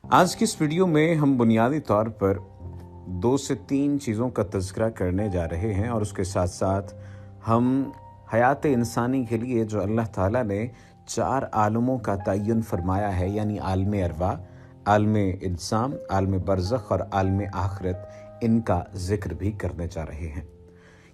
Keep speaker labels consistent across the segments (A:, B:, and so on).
A: आज की इस वीडियो में हम बुनियादी तौर पर 2 से 3 चीज़ों का तज़किरा करने जा रहे हैं और उसके साथ साथ हम हयात इंसानी के लिए जो अल्लाह ताला ने 4 आलमों का तयन फरमाया है, यानी आलम अरवा, आलम इंसान, आलम बरज़ख और आलम आखिरत, इनका ज़िक्र भी करने जा रहे हैं।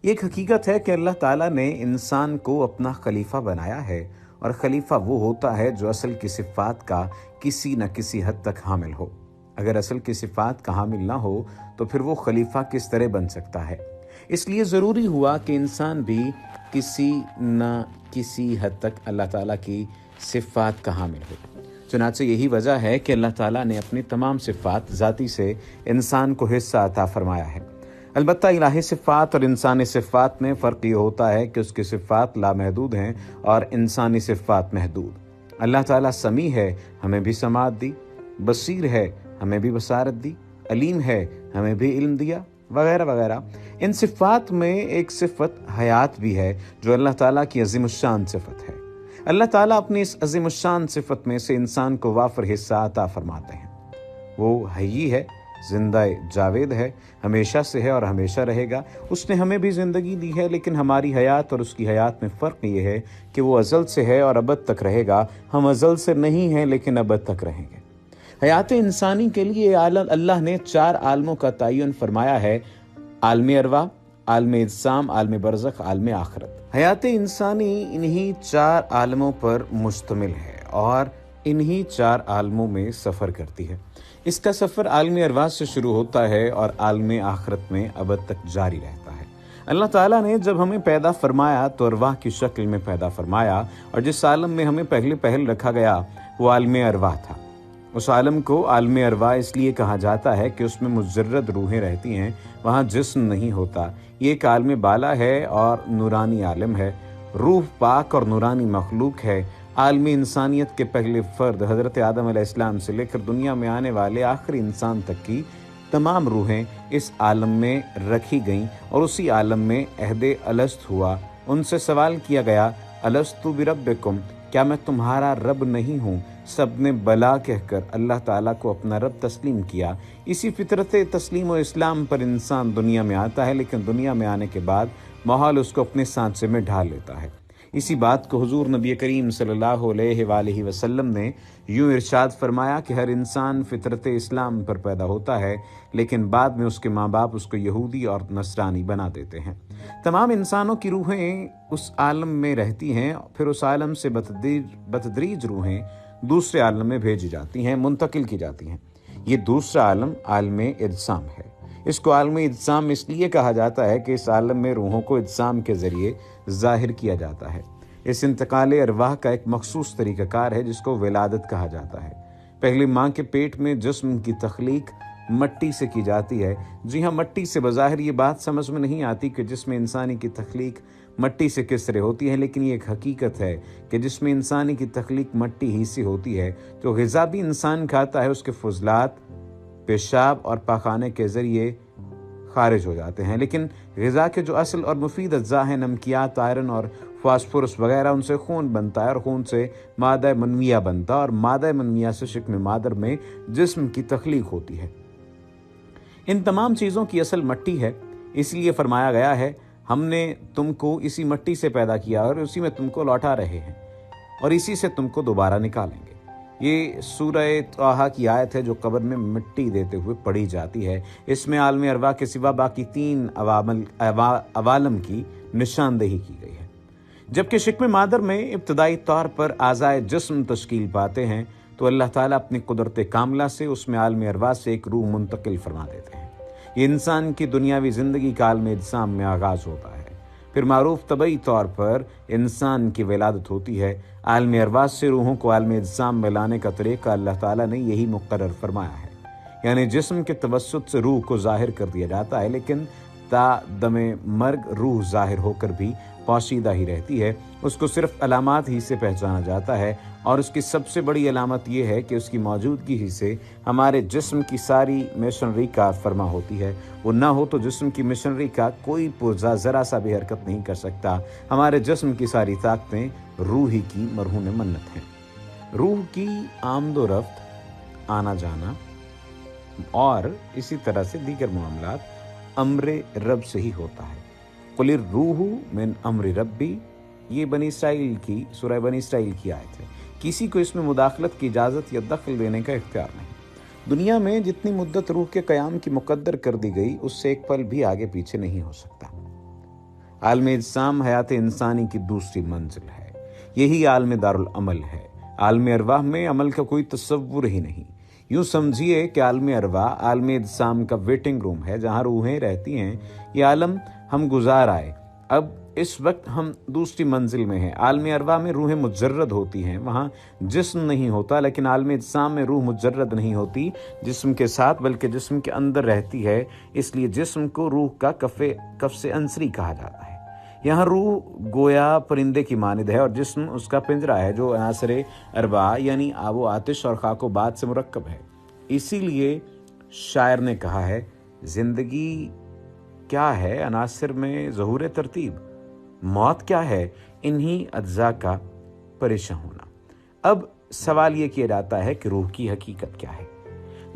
A: ये एक हकीकत है कि अल्लाह ताला ने इंसान को अपना खलीफा बनाया है और खलीफा वो होता है जो असल की सिफ़ात का किसी न किसी हद तक हामिल हो। अगर असल की सिफ़ात का हामिल ना हो तो फिर वो खलीफा किस तरह बन सकता है। इसलिए ज़रूरी हुआ कि इंसान भी किसी न किसी हद तक अल्लाह ताला की सिफ़ात का हामिल हो। चुनांचे यही वजह है कि अल्लाह ताला ने अपनी तमाम सिफ़ात ज़ाती से इंसान को हिस्सा अता फरमाया है। अलबत्ता इलाही सिफ़ात और इंसानी सिफ़ात में फ़र्क ये होता है कि उसकी सिफ़ात लामहदूद हैं और इंसानी सिफ़ात महदूद। अल्लाह ताला समी है, हमें भी समात दी, बसीर है, हमें भी बसारत दी, अलीम है, हमें भी इल्म दिया, वगैरह वगैरह। इन सिफ़ात में एक सिफ़त हयात भी है जो अल्लाह ताला की अज़ीमुश्शान सिफ़त है। अल्लाह ताला अपनी इस अज़ीमुश्शान सिफ़त में से इंसान को वाफ़र हिस्सा अता फरमाते हैं। वो हय्यी है, जिंदा जावेद है, हमेशा से है और हमेशा रहेगा। उसने हमें भी ज़िंदगी दी है, लेकिन हमारी हयात और उसकी हयात में फ़र्क ये है कि वो अज़ल से है और अबद तक रहेगा। हम अज़ल से नहीं हैं लेकिन अबद तक रहेंगे। हयात इंसानी के लिए अल्लाह ने 4 आलमों का तयन फरमाया है: आलम अरवा, आलम इज्साम, आलम बरज़ख, आलम आखिरत। हयात इंसानी इन्हीं 4 आलमों पर मुश्तमिल है और इन्हीं 4 आलमों में सफ़र करती है। इसका सफ़र आलम अरवा से शुरू होता है और आलम आखिरत में अबद तक जारी रहता है। अल्लाह ताला ने जब हमें पैदा फरमाया तो अरवाह की शक्ल में पैदा फरमाया और जिस आलम में हमें पहल रखा गया वो आलम अरवा था। उस आलम को आलम अरवा इसलिए कहा जाता है कि उसमें मुजर्रद रूहें रहती हैं, वहाँ जिस्म नहीं होता। ये एक आलम बाला है और नूरानी आलम है। रूह पाक और नूरानी मखलूक है। आलमी इंसानियत के पहले फ़र्द हज़रत आदम अलैहिस्सलाम से लेकर दुनिया में आने वाले आखिरी इंसान तक की तमाम रूहें इस आलम में रखी गईं और उसी आलम में अहदे अलस्त हुआ। उनसे सवाल किया गया, अलस्तु बिरब्बिकुम, क्या मैं तुम्हारा रब नहीं हूँ? सब ने बला कहकर अल्लाह ताला को अपना रब तस्लीम किया। इसी फितरत तस्लीम और इस्लाम पर इंसान दुनिया में आता है, लेकिन दुनिया में आने के बाद माहौल उसको अपने सांचे में ढाल लेता है। इसी बात को हुजूर नबी करीम सल्लल्लाहु अलैहि वसल्लम ने यूं इरशाद फरमाया कि हर इंसान फितरत इस्लाम पर पैदा होता है, लेकिन बाद में उसके माँ बाप उसको यहूदी और नसरानी बना देते हैं। तमाम इंसानों की रूहें उस आलम में रहती हैं, फिर उस आलम से बतदरीज रूहें दूसरे आलम में भेजी जाती हैं, मुंतकिल की जाती हैं। ये दूसरा आलम आलम इज्साम है। इसको आलम इज्साम इसलिए कहा जाता है कि इस आलम में रूहों को इज्साम के ज़रिए ज़ाहिर किया जाता है। इस इंतकाल अरवाह का एक मखसूस तरीक़ाकार है जिसको विलादत कहा जाता है। पहले माँ के पेट में जिस्म की तख्लीक मट्टी से की जाती है। जी हाँ, मट्टी से। बज़ाहिर ये बात समझ में नहीं आती कि जिस्म इंसानी की तख्लीक मट्टी से किस तरह होती है, लेकिन ये एक हकीकत है कि जिस्म इंसानी की तख्लीक मट्टी ही से होती है। जो ग़िज़ा भी इंसान खाता है उसके फुजलात पेशाब और पाखाने के ज़रिए खारिज हो जाते हैं, लेकिन ग़िज़ा के जो असल और मुफीद अज्जा हैं, नमकियात, आयरन और फास्फोरस वगैरह, उनसे खून बनता है और खून से मादा मनविया बनता है और मादा मनविया से शिक्म मादर में जिस्म की तख्लीक होती है। इन तमाम चीज़ों की असल मट्टी है। इसलिए फरमाया गया है, हमने तुमको इसी मट्टी से पैदा किया और उसी में तुमको लौटा रहे हैं और इसी से तुमको दोबारा निकालेंगे। ये सूरह ताहा की आयत है जो कब्र में मिट्टी देते हुए पढ़ी जाती है। इसमें आलम अरवा के सिवा बाकी 3 अवालम की निशानदेही की गई है। जबकि शिक्म मादर में इब्तदाई तौर पर आज़ाए जिस्म तश्कील पाते हैं तो अल्लाह ताला अपनी कुदरत कामला से उसमें आलम अरवा से एक रूह मुंतकिल फरमा देते हैं। ये इंसान की दुनियावी ज़िंदगी का आलम इज्साम में आगाज़ होता है। फिर मारूफ तबई तौर पर इंसान की विलादत होती है। आलम अरवा से रूहों को आलम इज्साम में लाने का तरीक़ा अल्लाह ताला ने यही मुक़र्रर फरमाया है, यानी जिस्म के तवस्सुत से रूह को ज़ाहिर कर दिया जाता है, लेकिन ता दमे मर्ग रूह ज़ाहिर होकर भी पोशीदा ही रहती है। उसको सिर्फ अलामात ही से पहचाना जाता है और उसकी सबसे बड़ी अलामत यह है कि उसकी मौजूदगी ही से हमारे जिस्म की सारी मशीनरी कार फरमा होती है। वो ना हो तो जिस्म की मशीनरी का कोई पुर्जा ज़रा सा भी हरकत नहीं कर सकता। हमारे जिस्म की सारी ताकतें रूह ही की मरहून मन्नत हैं। रूह की आमदो रफ्त आना जाना और इसी तरह से दीगर मामलात अम्र रब से ही होता है। कुलिर रूहु मिन अम्र रब्बी, ये बनी इसराइल की सूरह बनी इसराइल की आयत है। किसी को इसमें मुदाखलत की इजाज़त या दखल देने का इख्तियार नहीं। दुनिया में जितनी मुद्दत रूह के क़याम की मुकद्दर कर दी गई, उससे एक पल भी आगे पीछे नहीं हो सकता। आलम इज्साम हयात इंसानी की दूसरी मंजिल है, यही आलम दारुल अमल है। आलम अरवाह में अमल का कोई तसव्वुर ही नहीं। यूँ समझिए कि आलम अरवाह आलम इज्साम का वेटिंग रूम है, जहाँ रूहें रहती हैं। ये आलम हम गुजार आए, अब इस वक्त हम दूसरी मंजिल में हैं। आलम अरवाह में रूहें मुजर्रद होती हैं, वहाँ जिस्म नहीं होता, लेकिन आलम इज्साम में रूह मुजर्रद नहीं होती जिस्म के साथ, बल्कि जिस्म के अंदर रहती है। इसलिए जिस्म को रूह का कफ से अंसरी कहा जाता है। यहाँ रूह गोया परिंदे की मानिद है और जिस्म उसका पिंजरा है, जो अनासरे अरबा यानी आबो आतिश और खाको बात से मुरक्कब है। इसीलिए शायर ने कहा है, जिंदगी क्या है अनासर में ज़हूर तरतीब, मौत क्या है इन्हीं अज्जा का परेशान होना। अब सवाल ये किया जाता है कि रूह की हकीकत क्या है।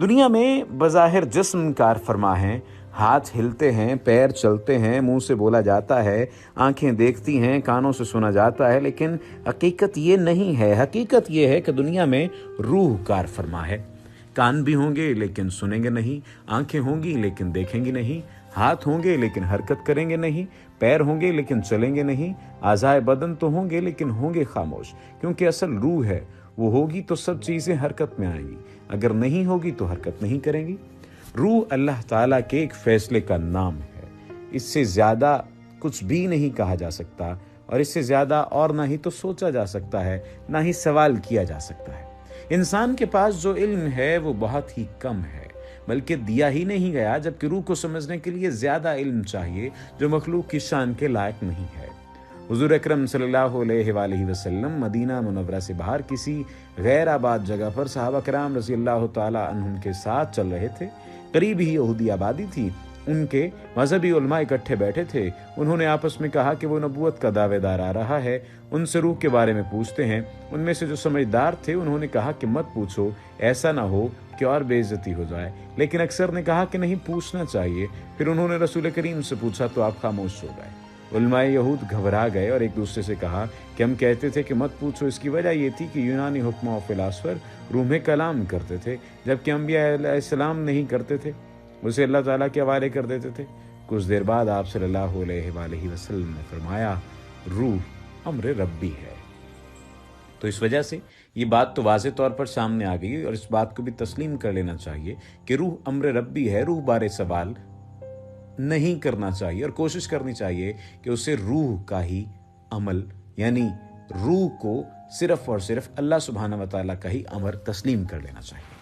A: दुनिया में बज़ाहिर जिस्म कार फरमा है, हाथ हिलते हैं, पैर चलते हैं, मुंह से बोला जाता है, आंखें देखती हैं, कानों से सुना जाता है, लेकिन हकीकत ये नहीं है। हकीकत ये है कि दुनिया में रूह कार फरमा है। कान भी होंगे लेकिन सुनेंगे नहीं, आंखें होंगी लेकिन देखेंगी नहीं, हाथ होंगे लेकिन हरकत करेंगे नहीं, पैर होंगे लेकिन चलेंगे नहीं, आज़ाए बदन तो होंगे लेकिन होंगे खामोश। क्योंकि असल रूह है, वो होगी तो सब चीज़ें हरकत में आएंगी, अगर नहीं होगी तो हरकत नहीं करेंगी। रूह अल्लाह ताला के एक फैसले का नाम है। इससे ज़्यादा कुछ भी नहीं कहा जा सकता, और इससे ज़्यादा और ना ही तो सोचा जा सकता है, ना ही सवाल किया जा सकता है। इंसान के पास जो इल्म है वो बहुत ही कम है, बल्कि दिया ही नहीं गया, जबकि रूह को समझने के लिए ज़्यादा इल्म चाहिए, जो मखलूक की शान के लायक नहीं है। हुजूर अकरम सल्लल्लाहु अलैहि वसल्लम मदीना मुनव्वरा से बाहर किसी गैर आबाद जगह पर सहाबा कराम रज़ी अल्लाह तआला अन्हुम के साथ चल रहे थे। करीब ही यहूदी आबादी थी, उनके मजहबी उलमा इकट्ठे बैठे थे। उन्होंने आपस में कहा कि वो नबूवत का दावेदार आ रहा है, उनसे रूह के बारे में पूछते हैं। उनमें से जो समझदार थे उन्होंने कहा कि मत पूछो, ऐसा ना हो कि और बेइज्जती हो जाए। लेकिन अक्सर ने कहा कि नहीं, पूछना चाहिए। फिर उन्होंने रसूल करीम से पूछा तो आप खामोश हो गए। उलमाए यहूद घबरा गए और एक दूसरे से कहा कि हम कहते थे कि मत पूछो, इसकी वजह ये थी कि यूनानी हुक्मा और फिलासफर रूह में कलाम करते थे, जबकि अंबिया अलैहिस्सलाम नहीं करते थे, उसे अल्लाह ताला के हवाले कर देते थे। कुछ देर बाद आप सल्लल्लाहु अलैहि वसल्लम ने फरमाया, रूह अम्र रब्बी है। तो इस वजह से ये बात तो वाज़े तौर पर सामने आ गई, और इस बात को भी तस्लीम कर लेना चाहिए कि रूह अम्र रब्बी है। रूह बारे सवाल नहीं करना चाहिए और कोशिश करनी चाहिए कि उसे रूह का ही अमल, यानी रूह को सिर्फ और सिर्फ अल्लाह सुब्हानहू व तआला का ही अमर तस्लीम कर लेना चाहिए।